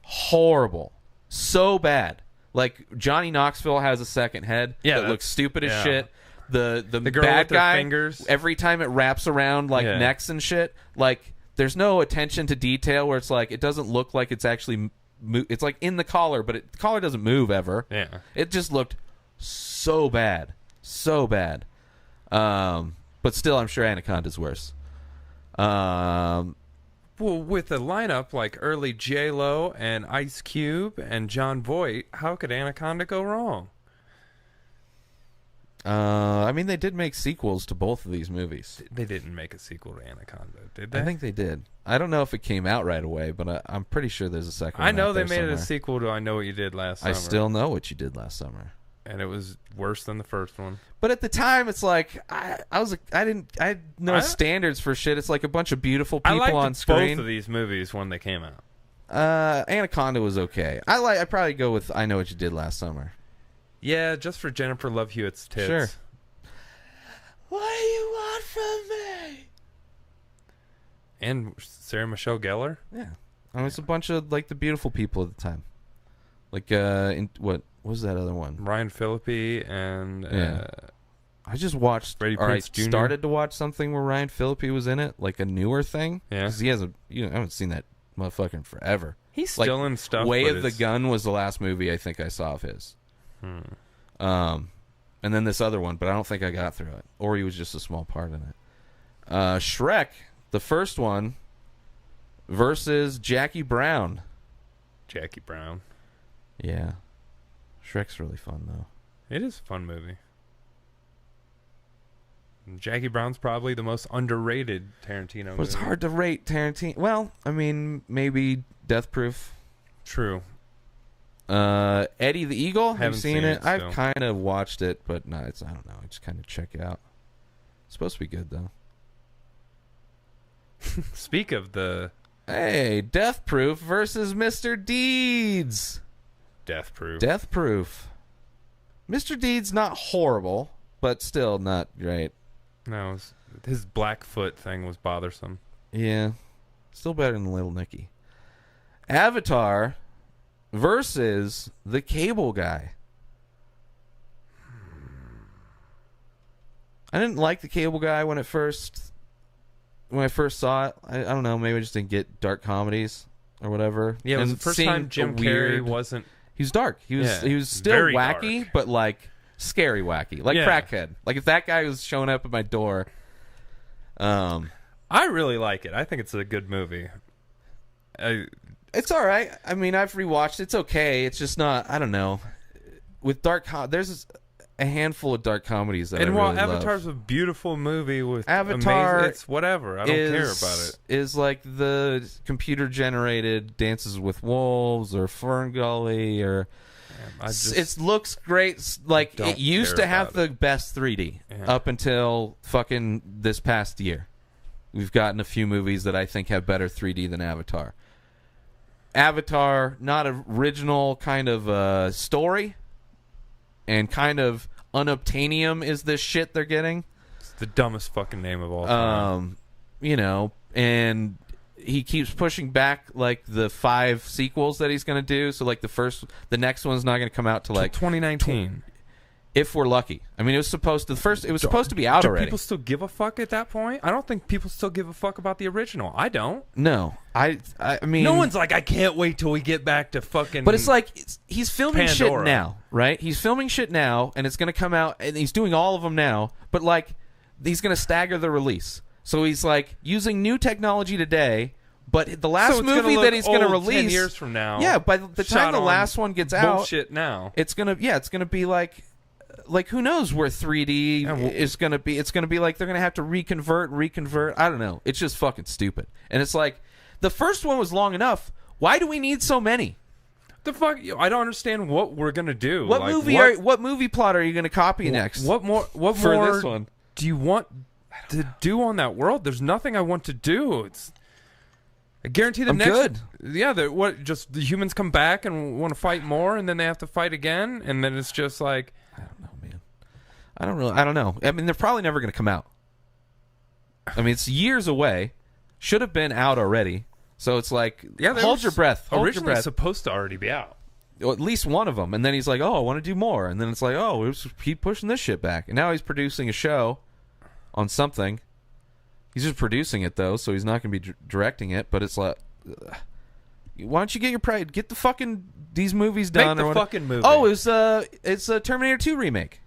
Horrible. So bad. Like, Johnny Knoxville has a second head that looks stupid as yeah. shit. The girl bad with her guy, fingers. every time it wraps around, Yeah. necks and shit, there's no attention to detail where it's it doesn't look like it's actually... It's in the collar, but the collar doesn't move ever. Yeah. It just looked so bad. So bad. But still, I'm sure Anaconda's worse. Well, with a lineup like early J-Lo and Ice Cube and John Voight, how could Anaconda go wrong? They did make sequels to both of these movies. They didn't make a sequel to Anaconda, did they? I think they did. I don't know if it came out right away, but I'm pretty sure there's a second one. I know out they there made somewhere. a sequel to I Know What You Did Last Summer. I still know what you did last summer. And it was worse than the first one. But at the time, it's I had no standards for shit. It's like a bunch of beautiful I people liked on screen. both of these movies when they came out. Anaconda was okay. I'd probably go with I Know What You Did Last Summer. Yeah, just for Jennifer Love Hewitt's tits. Sure. What do you want from me? And Sarah Michelle Gellar. Yeah, it's a bunch of the beautiful people at the time. What was that other one? Ryan Phillippe and Yeah. I just watched. Freddie or Prinze I Jr. started to watch something where Ryan Phillippe was in it, like a newer thing. Yeah. 'Cause he has I haven't seen that motherfucker in forever. he's still in stuff. Way but of the it's- Gun was the last movie I think I saw of his. And then this other one, but I don't think I got through it. Or he was just a small part in it. Shrek, the first one, versus Jackie Brown. Jackie Brown. Yeah. Shrek's really fun, though. It is a fun movie. Jackie Brown's probably the most underrated Tarantino movie. But it's hard to rate Tarantino. Well, maybe Death Proof. True. Eddie the Eagle. Have you Haven't seen seen it? it, I've so. kind of watched it, but no, I don't know. I just kind of check it out. It's supposed to be good, though. Speak of the Hey, Death Proof versus Mr. Deeds. Death Proof. Death Proof. Mr. Deeds not horrible, but still not great. No, his Blackfoot thing was bothersome. Yeah. Still better than Little Nicky. Avatar versus the Cable Guy. I didn't like the Cable Guy when I first saw it. I don't know, maybe I just didn't get dark comedies or whatever. Yeah, it was And the first seeing time Jim a Carrey weird- wasn't. He was dark. He was still very wacky, dark. but scary wacky. Like Yeah. crackhead. Like if that guy was showing up at my door. I really like it. I think it's a good movie. It's all right. I mean, I've rewatched. It's okay. It's just not. I don't know. With there's a handful of dark comedies that I And while really Avatar's love. a beautiful movie with Avatar amazing, it's whatever. I don't care about it. Is like the computer generated Dances with Wolves or Fern Gully or. It looks great. Like don't it used care to have about the best 3D Yeah. up until fucking this past year. We've gotten a few movies that I think have better 3D than Avatar. Avatar, not original kind of story, and kind of unobtainium is this shit they're getting. It's the dumbest fucking name of all time. You know, and he keeps pushing back like the 5 sequels that he's going to do. So like the next one's not going to come out till like 2019. If we're lucky. I mean, it was supposed to be out do already. People still give a fuck at that point? I don't think people still give a fuck about the original. I don't. No, I mean, no one's like, I can't wait till we get back to fucking. But it's like he's filming shit Pandora. now, right? He's filming shit now, and it's going to come out, and he's doing all of them now. But like, he's going to stagger the release, so he's like using new technology today. But the last movie that he's going to release 10 years from now. yeah, by the time the last one gets out, bullshit now. it's gonna be like who knows where 3D is gonna be? It's gonna be like they're gonna have to reconvert. I don't know. It's just fucking stupid. And it's like the first one was long enough. Why do we need so many? The fuck? I don't understand what we're gonna do. What like, what movie plot are you gonna copy next? What more? What for more this one? do you want to do on that world? There's nothing I want to do. I guarantee the I'm next. good. Yeah, just the humans come back and want to fight more, and then they have to fight again, and then it's just like. I don't know, man. I don't know. I mean, they're probably never going to come out. I mean, it's years away. Should have been out already. So it's like, hold your breath. Hold your originally breath. supposed to already be out. Well, at least one of them. And then he's like, oh, I want to do more. And then it's like, oh, we'll just keep pushing this shit back. And now he's producing a show on something. He's just producing it, though, so he's not going to be directing it. But it's like, why don't you get your pride? Get the fucking these movies done. Make the fucking movie. Oh, it's a Terminator 2 remake.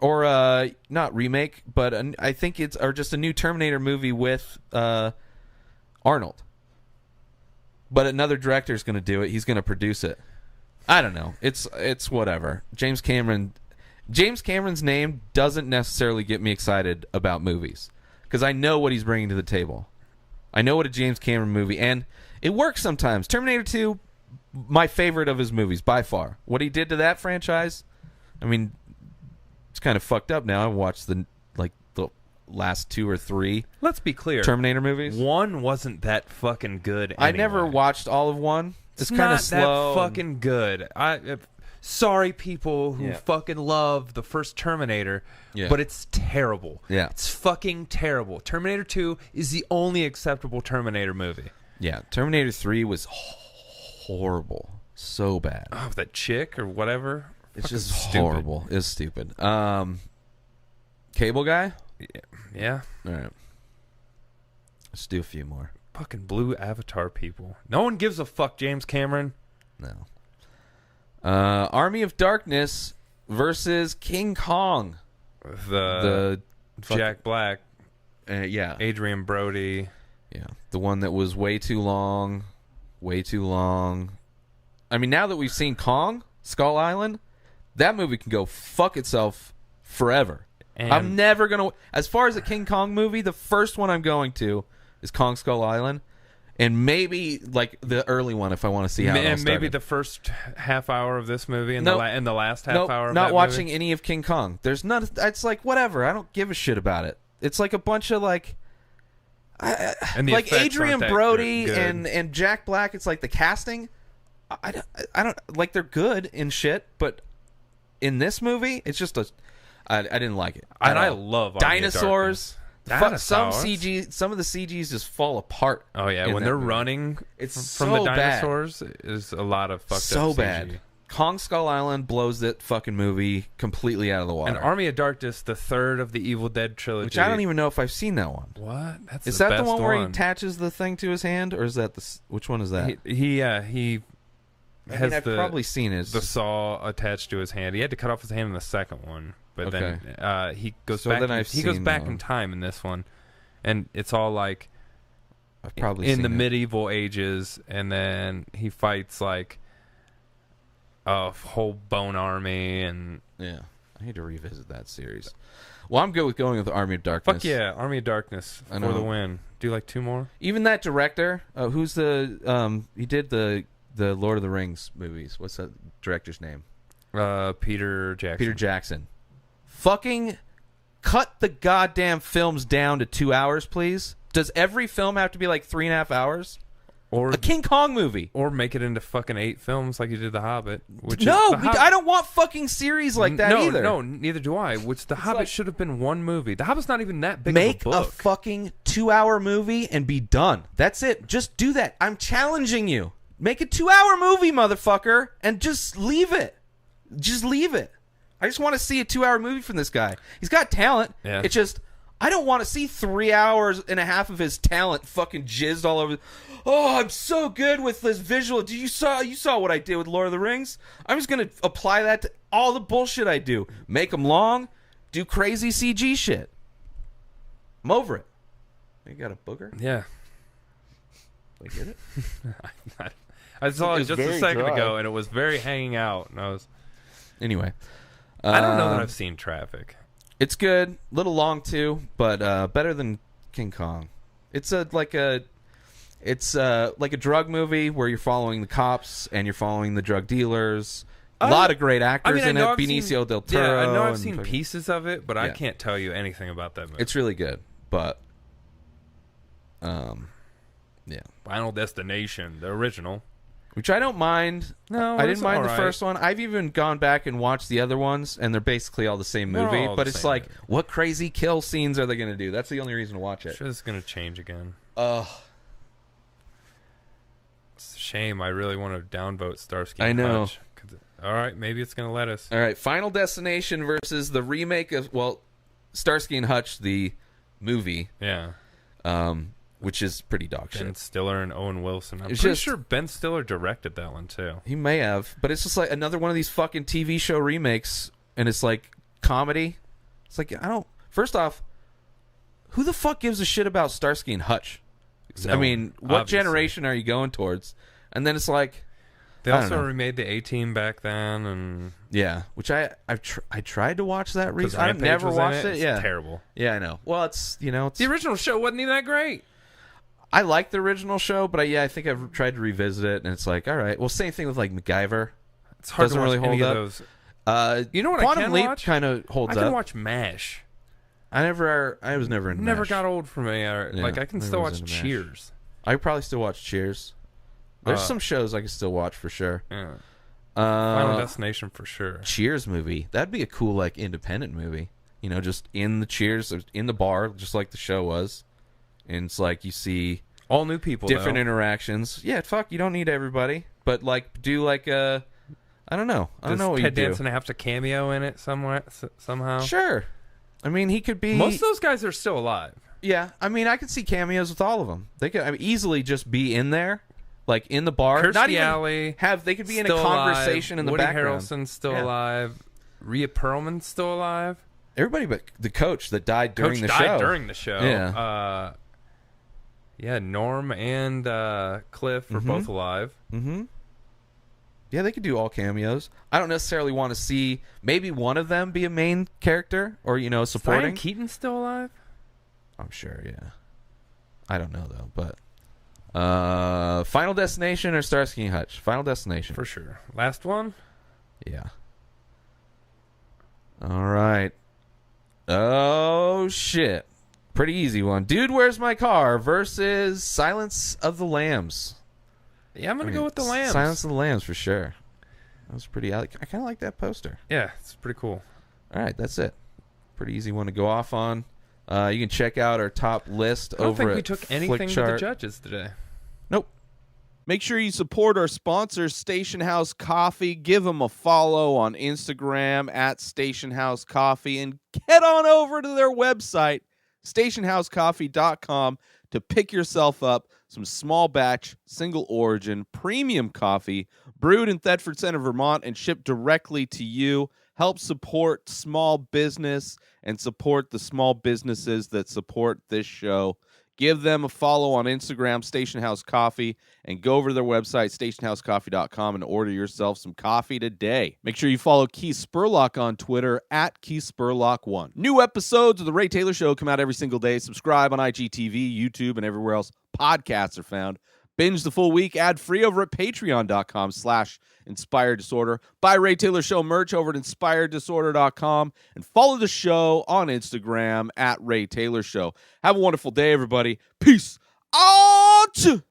Or not remake, but I think it's just a new Terminator movie with Arnold. But another director's going to do it. He's going to produce it. I don't know. It's whatever. James Cameron's name doesn't necessarily get me excited about movies because I know what he's bringing to the table. I know what a James Cameron movie, and it works sometimes. Terminator 2, my favorite of his movies by far. What he did to that franchise, I mean, it's kind of fucked up now. I watched the last 2 or 3. Let's be clear. Terminator movies. 1 wasn't that fucking good. I never watched all of 1. It's kind not of slow. That fucking good. Sorry, people who fucking love the first Terminator, but it's terrible. Yeah. It's fucking terrible. Terminator 2 is the only acceptable Terminator movie. Yeah, Terminator 3 was horrible. So bad. Oh, that chick or whatever. It's Fucking just stupid. horrible. It's stupid. Cable guy? Yeah. All right. Let's do a few more. Fucking blue Avatar people. No one gives a fuck, James Cameron. No. Army of Darkness versus King Kong. The Jack Black. Yeah. Adrian Brody. Yeah. The one that was way too long. Way too long. I mean, now that we've seen Kong, Skull Island, that movie can go fuck itself forever. And I'm never going to... As far as a King Kong movie, the first one I'm going to is Kong Skull Island. And maybe like the early one if I want to see how it all started. And maybe the first half hour of this movie and the last half hour of not that watching movie. any of King Kong. There's none. It's like whatever. I don't give a shit about it. It's like a bunch of like, and the like effects Adrian aren't that Brody good. and Jack Black. It's like the casting. I don't like they're good in shit, but in this movie, it's just I didn't like it. And I love dinosaurs. Some Dinosaurs? CG, some of the CGs just fall apart. Oh yeah, when they're running it's from so the bad. dinosaurs is a lot of fucked So up CG. bad. Kong Skull Island blows that fucking movie completely out of the water. And Army of Darkness, the third of the Evil Dead trilogy. Which I don't even know if I've seen that one. What? That's Is the that the best one where he attaches the thing to his hand, or is that which one is that? He has I've probably seen it. the saw attached to his hand. He had to cut off his hand in the second one, but then he goes back. He goes back in time in this one, and it's all like I've probably in seen the it. medieval ages, and then he fights like a whole bone army, and Yeah, I need to revisit that series. Well, I'm good with going with the Army of Darkness. fuck yeah, Army of Darkness I for know. the win. Do you like 2 more? Even that director, who's the he did the Lord of the Rings movies. What's that director's name? Peter Jackson. Peter Jackson. Fucking cut the goddamn films down to 2 hours, please. Does every film have to be like 3.5 hours? Or a King Kong movie. Or make it into fucking 8 films like you did The Hobbit. I don't want fucking series like that either. No, neither do I. Which The Hobbit should have been one movie. The Hobbit's not even that big Make of a book. a fucking 2-hour movie and be done. That's it. Just do that. I'm challenging you. Make a 2-hour movie, motherfucker, and just leave it. Just leave it. I just want to see a 2-hour movie from this guy. He's got talent. Yeah. It's just I don't want to see 3 hours and a half of his talent fucking jizzed all over. Oh, I'm so good with this visual. You saw what I did with Lord of the Rings? I'm just going to apply that to all the bullshit I do. Make them long, do crazy CG shit. I'm over it. You got a booger? Yeah. Did I get it? I saw it just a second dry. ago, and it was very hanging out. And Anyway. I don't know that I've seen Traffic. It's good. Little long, too, but better than King Kong. It's like a drug movie where you're following the cops and you're following the drug dealers. A lot of great actors in it. Benicio del Toro. Yeah, I know I've seen pieces of it, but I can't tell you anything about that movie. It's really good, but yeah. Final Destination, the original. Which I don't mind. No, I didn't mind the right. first one. I've even gone back and watched the other ones, and they're basically all the same movie. But it's like, what crazy kill scenes are they going to do? That's the only reason to watch it. Sure, this is going to change again. Ugh. It's a shame. I really want to downvote Starsky. I know. Hutch. All right, maybe it's going to let us. All right, Final Destination versus the remake of, Starsky and Hutch, the movie. Yeah. Which is pretty dog shit. Ben Stiller and Owen Wilson. I'm It's pretty just- sure Ben Stiller directed that one, too. He may have, but it's just like another one of these fucking TV show remakes, and it's like comedy. It's like, first off, who the fuck gives a shit about Starsky and Hutch? No I mean, what obviously. generation are you going towards? And then it's like, They I don't also know. remade the A-Team back then, and yeah, which I tried to watch that because recently. I've Rampage never was in watched it. It's Yeah, terrible. yeah, I know. Well, it's it's The original show wasn't even that great. I like the original show, but I think I've tried to revisit it, and it's like, all right. Well, same thing with like MacGyver. It's hard Doesn't to watch really any hold of up. those. You know what Quantum I can Leap watch? kind of holds I can up. watch MASH. I was never into Never MASH. got old for me. Like I can never still was watch into MASH. Cheers. I probably still watch Cheers. There's some shows I can still watch for sure. Yeah. Final Uh, Destination for sure. Cheers movie. That'd be a cool like independent movie. Just in the Cheers, in the bar, just like the show was. And it's like you see All new people. different though. interactions. Yeah, fuck, you don't need everybody, but like do like a, I don't know. I don't Does know what you Ted do. Danson have to cameo in it somewhere somehow? Sure. I mean, he could be. Most of those guys are still alive. Yeah, I mean, I could see cameos with all of them. They could easily just be in there, like in the bar. Kirstie Not even Alley they could be in a still conversation alive. in the Woody background. Harrelson's still Yeah. alive. Rhea Perlman's still alive. Everybody but the coach that died during Coach the died show. during the show. Yeah. Yeah, Norm and Cliff are both alive. Mm-hmm. Yeah, they could do all cameos. I don't necessarily want to see maybe one of them be a main character or supporting. Diane Keaton's still alive? I'm sure, yeah. I don't know though, but Final Destination or Starsky and Hutch? Final Destination. For sure. Last one? Yeah. All right. Oh shit. Pretty easy one. Dude, Where's My Car versus Silence of the Lambs. Yeah, I'm going to go with the Lambs. Silence of the Lambs for sure. That was pretty. I kind of like that poster. Yeah, it's pretty cool. All right, that's it. Pretty easy one to go off on. You can check out our top list I don't over think at we took anything to the Flickchart. judges today. Nope. Make sure you support our sponsor, Station House Coffee. Give them a follow on Instagram at Station House Coffee and head on over to their website, stationhousecoffee.com, to pick yourself up some small batch, single origin, premium coffee brewed in Thetford Center, Vermont, and shipped directly to you. Help support small business and support the small businesses that support this show. Give them a follow on Instagram, Station House Coffee, and go over to their website, stationhousecoffee.com, and order yourself some coffee today. Make sure you follow Keith Spurlock on Twitter at Keith Spurlock1. New episodes of The Ray Taylor Show come out every single day. Subscribe on IGTV, YouTube, and everywhere else podcasts are found. Binge the full week ad-free over at patreon.com/Inspired Disorder. Buy Ray Taylor Show merch over at inspireddisorder.com and follow the show on Instagram at Ray Taylor Show. Have a wonderful day, everybody. Peace out!